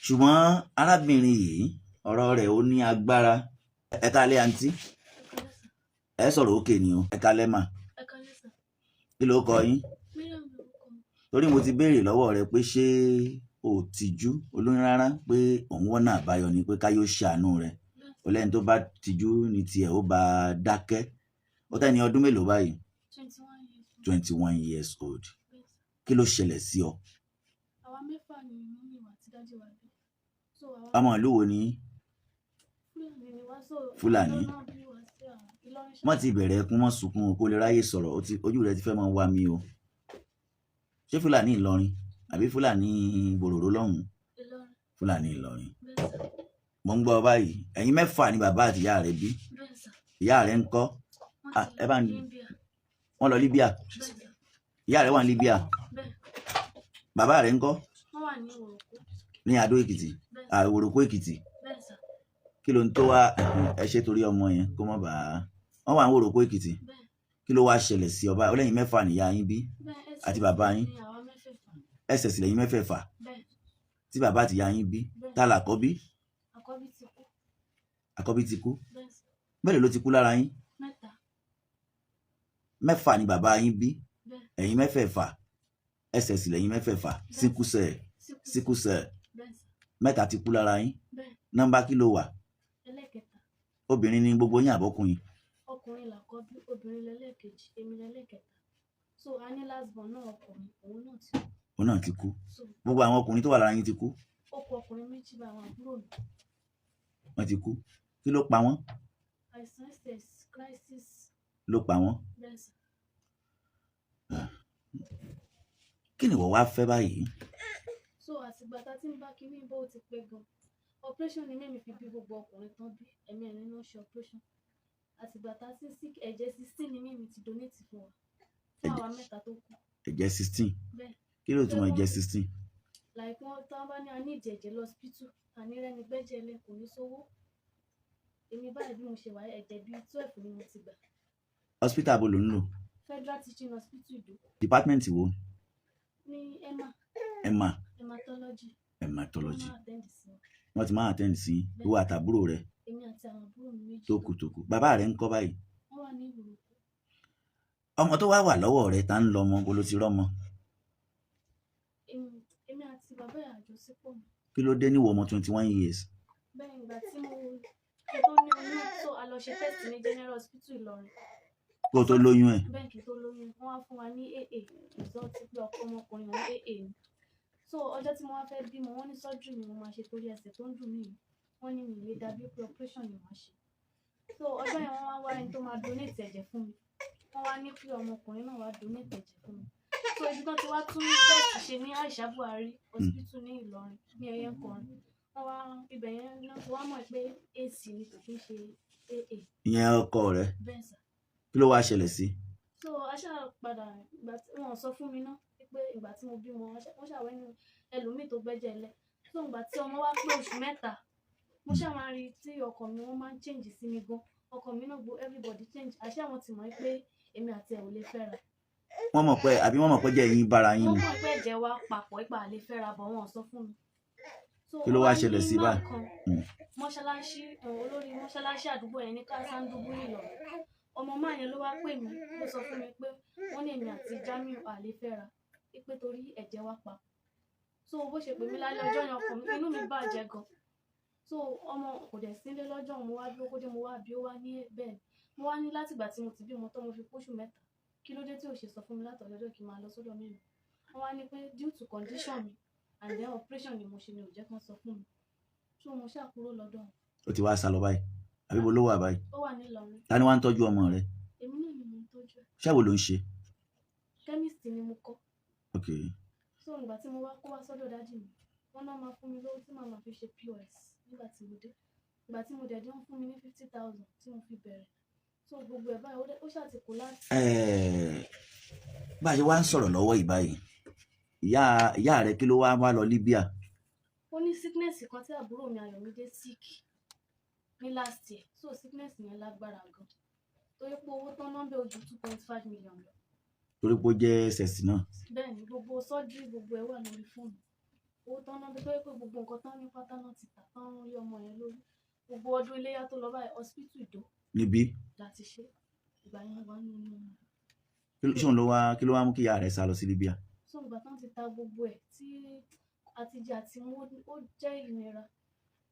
ṣùgbọ́n arábìnrin yìí ọ̀rọ̀ rẹ̀ ó ní agbára. Ẹ kálẹ́ àǹtí, ẹ sọ̀rọ̀ òkè ni o. Ẹ kálẹ́ mà, kí ló kọ yín? Torí mo ti béèrè lọ́wọ́ rẹ pé ṣé o tìjú olóyún rárá, pé òun wọ́nà àbáyọ ni, pé káyọ̀ ṣàánú rẹ̀. Ó lẹ́ni tó bá tìjú ní tiẹ̀ ó bá dákẹ́. Ó tẹ́ni ọdún mélòó báyìí? 21 years old. Kí ló ṣẹlẹ̀ sí ọ? Àwa mẹ́fà ni mọ́mì wa àti dájú wa bí. Ọmọ ìlú wo ni? Fúlàní. Wọ́n ti bẹ̀rẹ̀ ẹkún, wọ́n sunkún kó lè ráyè sọ̀rọ̀, ojú rẹ̀ ti fẹ́ máa wá mi o. Ṣé Fúlàní Ìlọrin àbí Fúlàní Bòròró lọ́hùn? Fúlàní Ìlọrin. Mo ń gbọ́ báyìí. Ẹ̀yin mẹ́fà ni bàbá àti ìyá rẹ̀ bí. Ìyá rẹ̀ ń kọ́? Ẹ bá ń wọ́n lọ Libya. Ìyá rẹ̀ wà ní Libya. Bàbá rẹ̀ ń kọ́? Ní Adó Èkìtì, Òròkó Èkìtì. Kí ló ń tó wá ẹ ṣe torí ọmọ yẹn kó mọ̀ bá wọ́n wà ní Òròkó Èkìtì? Kí ló wá ṣẹlẹ̀ sí ọba? Ọlẹ́yin mẹ́fà nìyá yín bí àti bàbá yín. Ẹsẹ̀ sílẹ̀ yín mẹ́fẹ̀ẹ̀fà tí bàbá àti ìyá yín bí. Ta làkọ́bí? Àkọ́bí ti kú. Mélòó ló ti kú lára yín? Mẹ́fà ni bàbá yín bí, ẹ̀yin mẹ́fẹ̀ẹ̀fà, ẹsẹ̀ sílẹ̀ yín mẹ́fẹ̀ẹ̀fà, síkúsẹ̀ mẹ́ta ti kú lára yín. Nọ́mbà kí ló wà? Obìnrin ni gbogbo yín àbọ́kùnrin? Ọkùnrin làkọ́bí, obìnrin lẹ́lẹ́kejì, èmi lẹ́lẹ́kẹta. So a ní last born náà ọkùnrin, òun náà ti kú. Gbogbo àwọn ọkùnrin tó wà lára yín ti kú? Ó kù ọkùnrin méjì bá àwọn àbúrò mi. Wọ́n ti kú. Kí ló pa wọ́n? Àìsàn crisis ló pa wọ́n. Kí ni ìwọ wá fẹ́ báyìí? So àtìgbà tá tí ń bá kí ní bó ti pẹ́ gan. Operation ni mímí fi bí gbogbo ọkùnrin tán bí, ẹ̀mí ẹ̀rín náà ṣe operation. Àtìgbà tá tí ẹ̀jẹ̀ 16 ni mímí ti donate fún wa. Fún àwa mẹ́ta tó kù. Ẹ̀jẹ̀ 16? Kí ló túmọ̀ ẹ̀jẹ̀ 16? Like wọ́n tán bá ní a ní ìjẹ̀jẹ̀ lọ hospital, àní rẹ́ni gbẹ́jẹ̀ lẹ̀ kò ní sówó. Èmi báyìí bí mo ṣe wáyé ẹ̀jẹ̀ bíi 12 ni mo ti gbà. Hospital wo ló ń lò? Federal Teaching Hospital Ìdó. Department wo? Ní Hematology. Hematology. Wọ́n ti máa attend sí ìwọ àtàbúrò rẹ̀. Èmi àti àwọn àbúrò mi méjì. Tókù. Bàbá rẹ̀ ń kọ́ báyìí? Wọ́n wà ní Òròkó. Ọmọ tó wá wà lọ́wọ́ rẹ̀ ta ń lọ ọmọ bó ló ti rọ́mọ? Èmi àti bàbá àjọṣepọ̀ mi. Kí ló dé níwọ ọmọ 21 years? Bẹ́ẹ̀ ìgbà tí mo tó ní oyún so a lọ ṣe test ní General Hospital Ìlọrin. Kó tó lóyún ẹ̀? Bẹ́ẹ̀ kí tó lóyún wọ́n wá fún wa ní AA result pé ọmọkùnrin wọn AA ni. So ọjọ́ tí mo wá fẹ́ bímọ wọ́n ní surgery ni mo máa ṣe torí ẹsẹ̀ tó ń dùn mí. Wọ́n ní mi lè dàbí pé operation ni màá ṣe. So ọjọ́ yẹn wọ́n wá wá ẹni tó máa donate ẹ̀jẹ̀ fún mi. Wọ́n wá ní pé ọmọkùnrin náà wá donate ẹ̀jẹ̀ fún mi. So ibi kan ti wá tún test ṣe ní Aisha Buhari Hospital ní Ìlọrin ní Ẹyẹnkọrin. Wọ́n wá ibẹ̀ yẹn náà ti wá mọ̀ pé AC ni kò kí ń ṣe AA. Ìyẹn ọkọ rẹ̀? Bẹ́ẹ̀ sà. Kí ló wá ṣẹlẹ̀ sí? So aṣá padà ìgbà tí wọ́n sọ fún mi náà pé ìgbà tí mo bí wọn wọ́n ṣàwẹ́ ní ẹlòmíì tó gbẹ́jẹ̀ lẹ̀. So ìgbà tí ọmọ wa pé oṣù mẹ́ta mo ṣáà máa rí tí ọkọ mi wọ́n máa ń change sí mi gan. Ọkọ mi náà gbọ́ everybody change. Àṣé àwọn ti mọ̀ pé èmi àti ẹ̀ ò lè fẹ́ra. Wọ́n mọ̀ pé jẹ́ yín bára yín ni? Wọ́n mọ̀ pé ẹ̀jẹ̀ wa papọ̀ ipa àlè fẹ́ra bọ̀ wọ́n sọ fún mi. Kí ló wá ṣẹlẹ̀ sí báyìí? Mọ́ṣáláṣí olórí mọ́ṣáláṣí àdúgbò yẹn ní Kásándúgbò Ìlọrin. Ọmọ máa yẹn ló wá pè mí ló sọ fún mi pé wọ́n ní èmi àti Jamiu àlè fẹ́ra pé torí ẹ̀jẹ̀ wa papọ̀. So bó ṣe pè mí lálẹ́ ọjọ́ yẹn ọkọ mi inú mi bàjẹ́ gan. So ọmọ kò dẹ̀ sílé lọ́jọ́ mo wá bí ó kódé mo wá bí ó wá ní bẹ́ẹ̀ mo wá ní látìgbà tí mo ti bímọ tó mo fi póṣù mẹ́ta kí ló dé tí ò ṣe sọ fún mi látọ̀jọ́ ọjọ́ kí n máa lọ sọ́dọ̀ mi. Wọ́n wá ní pé due to condition mi and then operation ni mo ṣe ni ò jẹ́ kán sọ fún mi. So mo ṣáà kúrò lọ́dọ̀. Ó ti wá sá lọ báyìí àbí bo ló wà báyìí? Ó wà ní Ìlọrin. Ta ni wá ń tọ́jú ọmọ rẹ? Èmi náà ni mo ń tọ́jú ẹ̀. Ṣé wo ló ń ṣe? Chemist ni mo kọ́. Okay. So ìgbà tí mo wá kó wá sọ́dọ̀ dájú mi wọ́n náà máa fún mi lówó tí màá máa fi ṣe POS nígbà tí mo dé. Ìgbà tí mo dẹ̀ dé wọ́n fún mi ní 50,000 tí mo fi bẹ̀rẹ̀. So gbogbo ẹ̀ báyìí ó ṣàtìkù láti. Bá a ṣe wá ń sọ̀rọ̀ lọ́wọ́ yìí báyìí ìyá rẹ kí ló wá lọ Libya? Ó ní sickness kan tí àbúrò mi Ayọ̀mídé sick ní last year. So sickness yẹn lágbára gan. Torí pé owó tán nọ́mbẹ̀ ojú 2.5 million lọ. Torí pé ó jẹ́ ṣẹ̀sì náà. Bẹ́ẹ̀ni gbogbo surgery gbogbo ẹ̀ wà lórí fóònù. owó tán náà tó yẹ pé gbogbo nǹkan tán ní pátá náà ti tà tán rí ọmọ yẹn lórí gbogbo ọdún iléyà tó lọ báyìí hospital Ìdó níbí láti ṣe ìgbà yẹn wà nínú ṣóun kí ló wá mú kí ìyá rẹ̀ sá lọ sí Libya. so ìgbà tán ti ta gbogbo ẹ̀ tí àtijọ́ àti mú ó jẹ́ ìnira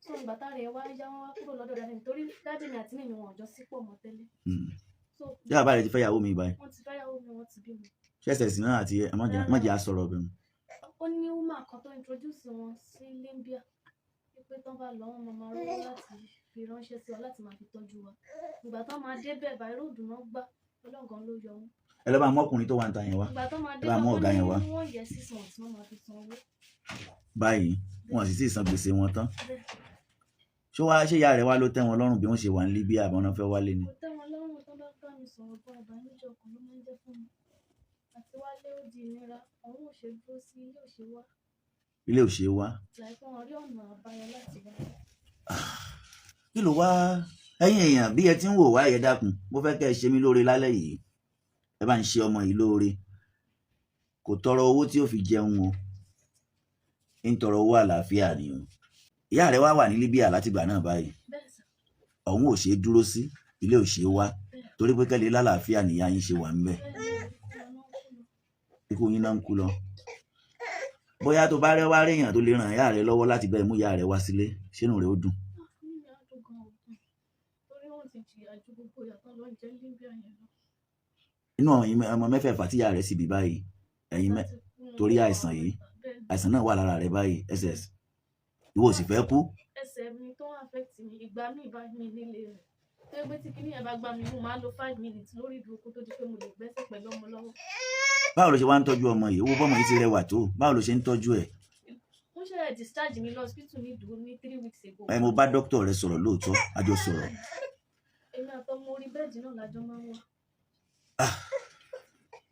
so ìgbà tára ẹ̀ wá yá wọn wá kúrò lọ́dọ̀ dáadé mi torí dáadé mi àti mímí wọn ò jọ sí pọ̀ mọ́ tẹ́lẹ̀. so ṣé bàbá rẹ̀ ti fẹ́ yàwó mi báyìí. wọ́n ti fẹ́ yàwó mi wọ́n ti bímọ. ṣẹ́sẹ̀ sí náà àti mọ̀jẹ̀ á sọ̀rọ̀ ọ̀bẹ̀ mu. ó ní woman kan tó introduce wọn sí Libya pé tán bá lọ wọn máa rówó láti fi ránṣẹ́ sí wa láti máa fi tọ́jú wa ìgbà tán máa débẹ̀ báyìí róòdù náà gbá ọlọ́gàn ló yọ wọn. ẹ lọ́ bá mú ọkùnrin tó wà ń ta yẹn wá. ìgbà tán máa ẹ bá mú ọ̀gá yẹn wá. débẹ̀ wọ́n yẹ 6 months wọ́n máa fi san owó. báyìí wọn sì ti san gbèsè wọn tán. ṣé ìyá rẹ̀ wá ló tẹ́ wọn lọ́rùn bí wọ́n ṣe wà ní Libya àbọ̀ náà fẹ́ wálé ni. kò tẹ́ wọn lọ́rùn tó bá bá mi sọ̀rọ̀ bọ́ ìbànújẹ́ ọkàn ló máa ń jẹ́ fún mi àti wálé ó di ìnira òun ò ṣe dúró sí ilé ò ṣe wá. ilé ò ṣe wá. láìpẹ́ wọn rí ọ̀nà àbáyọ láti wá. kí ló wá ẹ̀yin èèyàn bí ẹ ti ń wò wá ẹ dákun mo fẹ́ kẹ́ ẹ ṣe mí lóore lálẹ́ yìí ẹ bá ń ṣe ọmọ yìí lóore kò tọrọ owó tí ó fi jẹun o ń tọrọ owó àlàáfíà ni o ìyá rẹ̀ wá wà ní Libya látìgbà náà báyìí ọ̀hún ò ṣe é dúró sí ilé ò ṣe é wá torí pé kẹ́lẹ́ lálàáfíà nìyá yín ṣe wà ń bẹ̀ ikú yín náà ń kú lọ bóyá tó bá rẹ́ wá réèyàn tó lè ràn ìyá rẹ̀ lọ́wọ́ láti bẹ́ẹ̀ mú ìyá rẹ̀ wá sílé ṣénú rẹ̀ ó dùn. inú ọmọ mẹ́fẹ̀ẹ̀fà tí ìyá rẹ̀ sì bí báyìí ẹ̀yin torí àìsàn yìí àìsàn náà wà lára rẹ̀ báyìí ss ìwọ ò sì fẹ́ kú. ẹsẹ̀ mi tó wà affect mi ìgbà mi bá mi nílé rẹ̀ tó gbé tí kinní yẹn bá gbá mi mo máa ń lo 5 minutes lórí ìdúró kó tó di pé mo lè gbẹ́sẹ̀ pẹ̀lú ọmọ lọ́wọ́. báwo ló ṣe wá ń tọ́jú ọmọ yìí owó bọ́mọ yìí ti rẹwà tó báwo ló ṣe ń tọ́jú ẹ̀. wọ́n ṣẹlẹ̀ discharge mi lọ hospital ní Ìdó ní 3 weeks ago. mo bá dókítà rẹ sọ̀rọ̀ lóòótọ́ a jọ sọ̀rọ̀. èmi àtọmọ orí bẹ́ẹ̀dì náà lájọ máa ń wà.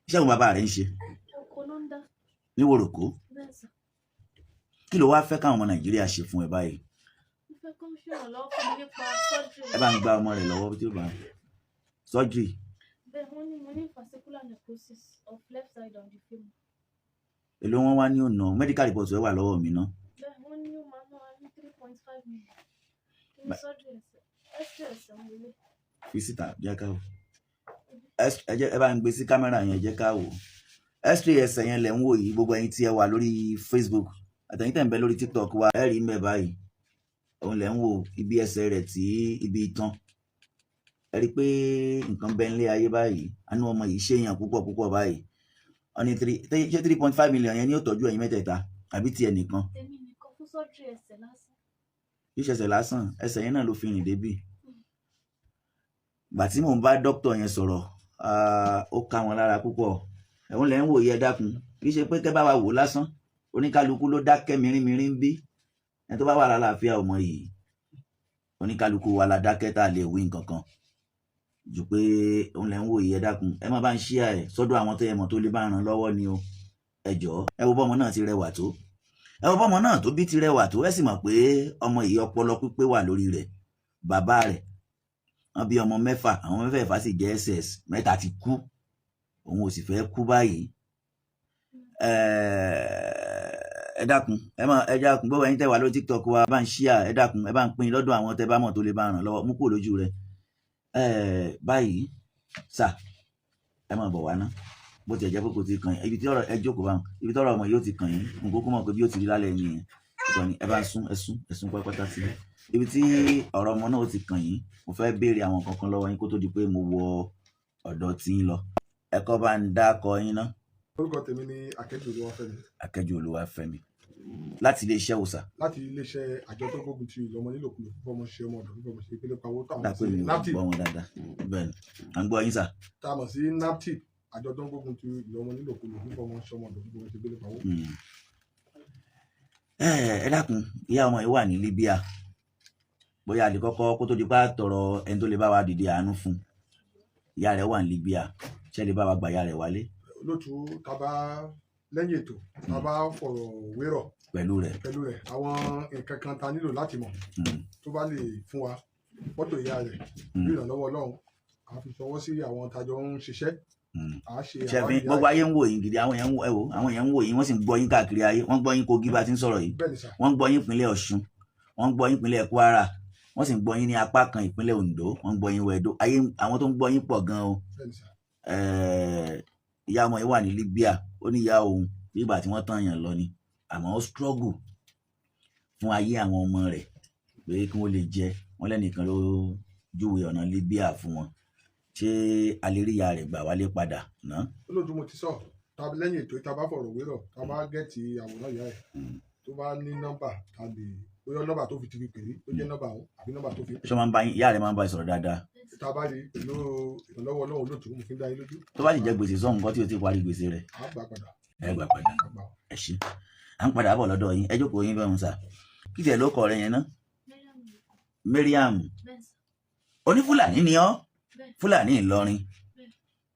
iṣẹ́ àwọn bàbá rẹ̀ ń ṣe. oko ló ń dá. ní Wòròkó. bẹ́ẹ̀ sà. kí ló wá fẹ́ káwọn ọmọ Nàìjíríà ṣe fún ẹ báyìí. mo fẹ́ kó ń ṣèrànlọ́wọ́ fún mi nípa surgery. ẹ bá ń gba ọmọ rẹ lọ́wọ́ tí ó bá surgery. bẹ́ẹ̀ wọ́n ní mo ní fascicular necrosis of left side on the femur. èló wọn wá ní ọ̀nà medical report ẹ wà lọ́wọ́ mi ná. bẹ́ẹ̀ wọ́n ní ó máa ná wa ní 3.5 million. kí ni surgery ẹsẹ̀ ẹsẹ̀ ń wọlé. fi síta jẹ́ ká wò ẹ bá ń gbé sí kámẹ́rà yẹn jẹ́ ká wò x-ray ẹsẹ̀ yẹn lẹ̀ ń wò yìí gbogbo ẹ̀yin tí ẹ wà lórí Facebook àtẹ̀yin tẹ̀ ń bẹ lórí TikTok wa ẹ rí mẹ́ báyìí òun lẹ̀ ń wò ibi ẹsẹ̀ rẹ̀ tí ibi itan ẹ rí i pé nǹkan bẹ nílé ayé báyìí àánú ọmọ yìí ṣèyàn púpọ̀ báyìí ọ̀nì 3.5 million yẹn ní ó tọ́jú ẹ̀yin mẹ́tẹ̀ẹ̀ta àbí tiẹ̀ nìkan. èmi nìkan fún surgery ẹsẹ̀ lásán. kì í ṣẹ̀ṣẹ̀ lásán ẹsẹ̀ yẹn náà ló fi rìn débì. gbà tí mò ń bá dókítà yẹn sọ̀rọ̀ ó ká wọn lára púpọ̀ ẹ̀hún lẹ́ ń wòye ẹ dákun kì í ṣe pé kẹ́ bá wa wò lásán oníkálukú ló dákẹ́ mìíràn bí ẹni tó bá wà lálàáfíà ọmọ yìí oníkálukú wa la dákẹ́ tá a lè wí nǹkan kan jù pé òun lẹ́ ń wòye ẹ dákun ẹ má bá ń ṣíà ẹ sọ́dọ̀ àwọn tó yẹ mọ̀ tó lè bá ràn lọ́wọ́ ni o ẹ jọ̀ọ́ ẹ wo bọ́mọ náà ti rẹwà tó ẹ wo bọ́mọ náà tó bí ti rẹwà tó ẹ sì mọ̀ pé ọmọ yìí ọpọlọ pípé wà lórí rẹ̀ bàbá rẹ̀ wọ́n bí ọmọ mẹ́fà àwọn mẹ́fẹ̀ẹ̀fà sì jẹ́ ss 3 ti kú òun ò sì fẹ́ kú báyìí ẹ dákun ẹ dákun gbọ́dọ̀ ẹ̀yin tẹ́ wà lórí TikTok wa bá ń ṣíà ẹ dákun ẹ bá ń pín lọ́dọ̀ àwọn tẹ́ bá mọ̀ tó lè bá ràn lọ́wọ́ mú kúrò lójú rẹ̀ báyìí sà ẹ máa bọ̀ wá ná bó tiẹ̀ jẹ́ pé kò ti kàn yín ibi tí ọ̀rọ̀ ẹ jókòó báwọn ibi tí ọ̀rọ̀ ọmọ yóò ti kàn yín nǹkan kó mọ̀ pé bí ó ti rí lálẹ́ yìí ìtọ́ni ẹ bá ń sún pátápátá sí ibi tí ọ̀rọ̀ ọmọ náà ó ti kàn yín mo fẹ́ béèrè àwọn kankan lọ́wọ́ yín kó tó di pé mo wọ ọ̀dọ̀ tí ń lọ ẹ̀kọ́ bá ń dákọ yín ná. orúkọ tèmi ni Akẹ́jù Olúwafẹ́mi. Akẹ́jù Olúwafẹ́mi láti iléeṣẹ́ òòsà. láti iléeṣẹ́ àjọ tó gbógun ti ìlú ọmọ nílòkulò fún ọmọ ṣe ọmọ ọ̀dọ̀ fún ọmọ ṣe ìpínlẹ̀ pawó táwọn sí naptip gbọ́ wọn dáadáa bẹ́ẹ̀ ni à ń gbọ́ yín sà. tá a mọ̀ sí naptip àjọ tó ń gbógun ti ìlú ọmọ nílòkulò fún ọmọ ṣe ọmọ ọ̀dọ̀ fún ọmọ ṣe ìpínlẹ̀ pawó. ẹ dákun ìyá ọmọ yìí wà ní Libya bóyá àlè kọ́kọ́ kó tó di pa tọrọ ẹni tó lè bá wa dìde àánú fún ìyá rẹ̀ wà ní Libya ṣé lè bá wa gbà ìyá rẹ̀ wálé. lótú tàbá lẹ́yìn ètò tàbá fọ̀rọ̀ wérọ̀ pẹ̀lú rẹ̀ àwọn nǹkan kan ta nílò láti mọ̀ tó bá lè fún wa fọ́tò ìyá rẹ̀ bí ìrànlọ́wọ́ Ọlọ́run a fi ṣọwọ́ sí àwọn tajọ ń ṣiṣẹ́ à á ṣe ṣẹ́fín gbogbo ayé ń wò yín gidi, àwọn èèyàn ń wò yín, wọ́n sì ń gbọ́ yín káàkiri ayé, wọ́n gbọ́ yín Kogi bá ti ń sọ̀rọ̀ yìí, bẹ́ẹ̀ ni sà, wọ́n gbọ́ yín ìpínlẹ̀ Ọ̀ṣun, wọ́n gbọ́ yín ìpínlẹ̀ Kwara, wọ́n sì ń gbọ́ yín ní apá kan ìpínlẹ̀ Ondo, wọ́n gbọ́ yín wẹ̀dó ayé, àwọn tó ń gbọ́ yín pọ̀ gan o. bẹ́ẹ̀ ni sà. Ìyá ọmọ yìí wà ní Libya, ó ní ìyá òun bí ìgbà tí wọ́n tàn yàn lọ ni, àmọ́ ó struggle fún ayé àwọn ọmọ rẹ̀ pé kí wọ́n lè jẹ, wọ́n lẹ́nìkan ló júwe ọ̀nà Libya fún wọn. Ṣé a lè rí ìyá rẹ̀ gbà wálé padà ná? olóòtú mo ti sọ tàbí lẹ́yìn ètò ìta bá fọ̀rọ̀ wérọ̀ tá a bá gẹ̀ẹ́tì àwòrán ìyá ẹ̀ tó bá ní nọ́mbà tàbí bóyá nọ́mbà tó fi ti fi pè é ó jẹ́ nọ́mbà òun àbí nọ́mbà tó fi pè Ṣé máa ń bá yín, ìyá rẹ̀ máa ń bá yín sọ̀rọ̀ dáadáa? é tá a bá rí pẹ̀lú ìrànlọ́wọ́ Ọlọ́run olóòtú mo fi ń dá yín lójú. Tó bá sì jẹ gbèsè sọ́hun nǹkan tí o ti parí gbèsè rẹ̀, à á gbà padà. ẹ gbà padà. À gbà. Ẹ ṣé, à ń padà bọ̀ lọ́dọ̀ yín, ẹ jókòó yín bẹ́ẹ̀ ń sà. Kí tiẹ̀ ló kọ rẹ yẹn ná? Mariam, onífúlàní ni ọ́? Fúlàní Ìlọrin.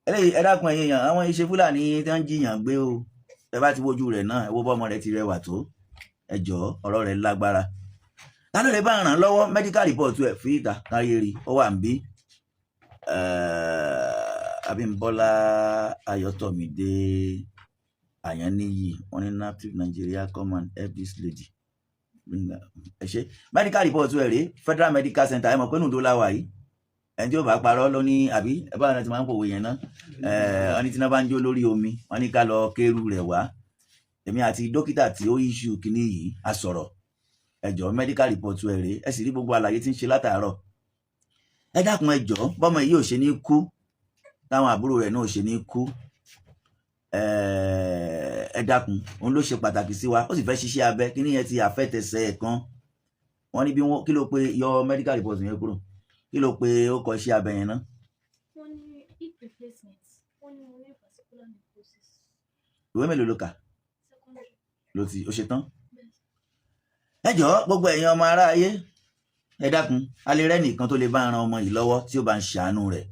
Eléyìí ẹ dákun ẹ̀yin èèyàn, àwọn iṣẹ́ Fúlàní tí wọ́n ń jiyàn gbé o. Ẹ bá ti wojú rẹ̀ náà, ẹ wo bọ́mọ rẹ̀ ti rẹwà tó. Ẹ jọ̀ọ́, ọ̀rọ̀ rẹ̀ lágbára. Ta ló lè bá ràn án lọ́wọ́? Medical report ẹ̀ fi ìta káyé rí, ó wà ń bí. Abímbọ́lá Ayọ̀tọ̀mídé Àyànníyì, wọ́n ní NAPTIP Nigeria come and help this lady. Ẹ ṣé, medical report ẹ̀ rí Federal Medical Center, ẹ mọ̀ pé nùdó láwà yìí. Ẹni tí ó bá parọ́ ló ní àbí ẹ bá wọn ti máa ń pòwe yẹn ná. Wọ́n ní tí wọ́n bá ń jó lórí omi, wọ́n ní ká lọ kéru rẹ̀ wá. Èmi àti dókítà tí ó issue kínní yìí a sọ̀rọ̀. Ẹ jọ̀ọ́, medical report ẹ̀ rí, ẹ sì rí gbogbo àlàyé tí ń ṣe látàárọ̀. Ẹ dákun ẹ jọ̀ọ́, bọ́mọ yìí ò ṣe ní kú, táwọn àbúrò rẹ̀ náà ò ṣe ní kú. Ẹ dákun, òun ló ṣe pàtàkì sí wa, ó sì fẹ́ ṣiṣẹ́ abẹ, kínní yẹn ti àfẹ́tẹsẹ̀ ẹ̀ kan. Wọ́n ní bí wọ́n kí ló pé yọ medical report yẹn kúrò, kí ló pé ó kọ iṣẹ́ abẹ yẹn ná? Wọ́n ní hip replacement, wọ́n ní mo ní particular necrosis. Ìwé mélòó ló kà? Secondary. Ló ti ó ṣe tán? Ẹ jọ̀ọ́, gbogbo ẹ̀yin ọmọ ará ayé, ẹ dákun, a lè rẹ́ nìkan tó lè bá ran ọmọ yìí lọ́wọ́ tí ó bá ń ṣàánú rẹ̀.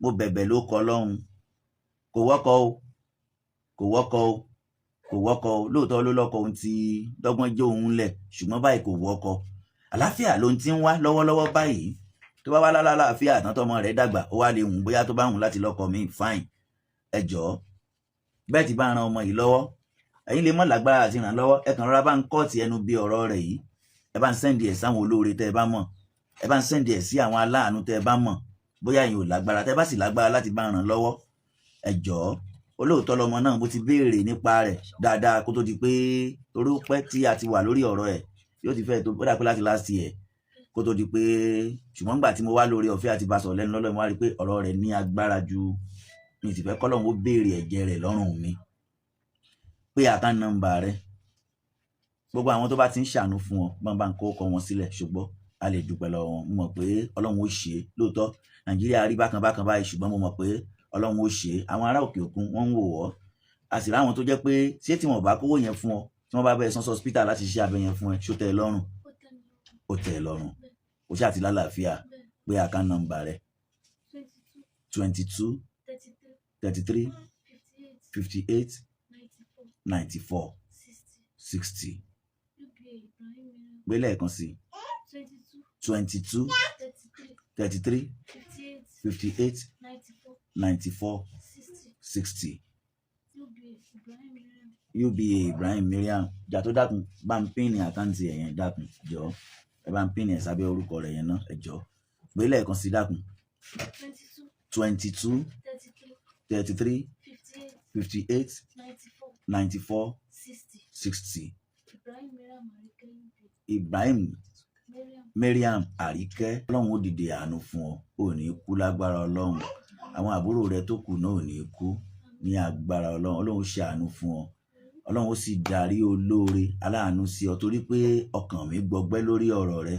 Mo bẹ̀bẹ̀ ló kọ Ọlọ́run, kò wọ́kọ̀ o, kò wọ́kọ̀ o, kò wọ́kọ̀ o. Lóòótọ́ ló lọ́kọ òun ti dọ́gbọ́n jó òun lẹ̀, ṣùgbọ́n báyìí kò wọ́kọ̀. Àlàáfíà ló ń ti ń wá lọ́wọ́lọ́wọ́ báyìí. Tó bá wá lálàáfíà àtàn tọmọ rẹ̀ dàgbà, ó wá lè hùn bóyá tó bá hùn láti lọ́kọ mi fine. Ẹ jọ̀ọ́, bẹ́ẹ̀ ti bá ran ọmọ yìí lọ́wọ́, ẹ̀yin lè mọ̀ lágbára àti ràn lọ́wọ́, ẹ kàn rọra bá ń kọ́ọ̀tì ẹnu bí ọ̀rọ̀ rẹ̀ yìí. Ẹ bá ń sẹ́ndì ẹ̀ sáwọn olóore tẹ́ ẹ bá mọ̀, ẹ bá ń sẹ́ndì ẹ̀ sí àwọn aláàánú tẹ́ ẹ bá mọ̀, bóyá ẹ̀yin ò lágbára, tẹ́ ẹ bá sì lágbára láti bá ràn lọ́wọ́. Ẹ jọ̀ọ́, olóòótọ́ lọmọ náà, mo ti béèrè nípa rẹ̀ dáadáa kó tó di pé torí ó pẹ́ tí a ti wà lórí ọ̀rọ̀ ẹ̀, yóò ti fẹ́ tó ó dà pé láti last year kó tó di pé, ṣùgbọ́n nígbà tí mo wá lórí ọ̀fẹ́ àti bá sọ̀rọ̀ lẹ́nu lọ́lọ́ mo wá rí pé ọ̀rọ̀ rẹ̀ ní agbára ju mi sì fẹ́ kọ́lọ́hún ó béèrè ẹ̀jẹ̀ rẹ̀ lọ́rùn mi. Pé account number rẹ̀, gbogbo àwọn tó bá ti ń ṣàánú fún ọ bọ́n bá ń kó wọn sílẹ̀, ṣùgbọ́n a lè dúpẹ́ lọ́wọ́ wọn. Mo mọ̀ pé Ọlọ́run ó ṣe é, lóòótọ́ Nàìjíríà rí bákan bákan báyìí, ṣùgbọ́n mo mọ̀ pé Ọlọ́run ó ṣe é. Àwọn ará òkè òkun wọ́n ń wò wọ́, a sì ráwọn tó jẹ́ pé ṣé tí wọ́n bá kówó yẹn fún ọ, tí wọ́n bá bẹ́ẹ̀ san hospital láti ṣe abẹ yẹn fún ẹ, ṣó tẹ́ ẹ lọ́rùn? Ó tẹ́ ẹ lọ́rùn. Ó ṣáà ti lálàáfíà. Pé account number rẹ̀ 22 33 58 94 60. Gbé lẹ́ẹ̀kan sí 22 33 58 94 60. UBA Ibrahim Mariam. Ìjà tó dákun bá ń pín ní àkáǹtì ẹ̀yẹn dákun jọ̀ọ́, ẹ bá ń pín ní ẹ̀ sábẹ́ orúkọ rẹ̀ yẹn náà ẹ jọ̀ọ́. Gbé lẹ́ẹ̀kan sí dákun 22 33 58 94 60. Ibrahim Mariam Àríkẹ́. Ọlọ́run ó dìde àánú fún ọ, ò ní kú lágbára Ọlọ́run. Àwọn àbúrò rẹ tó kù náà ò ní kú ní agbára Ọlọ́run. Ọlọ́run ṣe àánú fún ọ, Ọlọ́run ó sì darí olóore aláàánú sí ọ, torí pé ọkàn mi gbọgbẹ́ lórí ọ̀rọ̀ rẹ.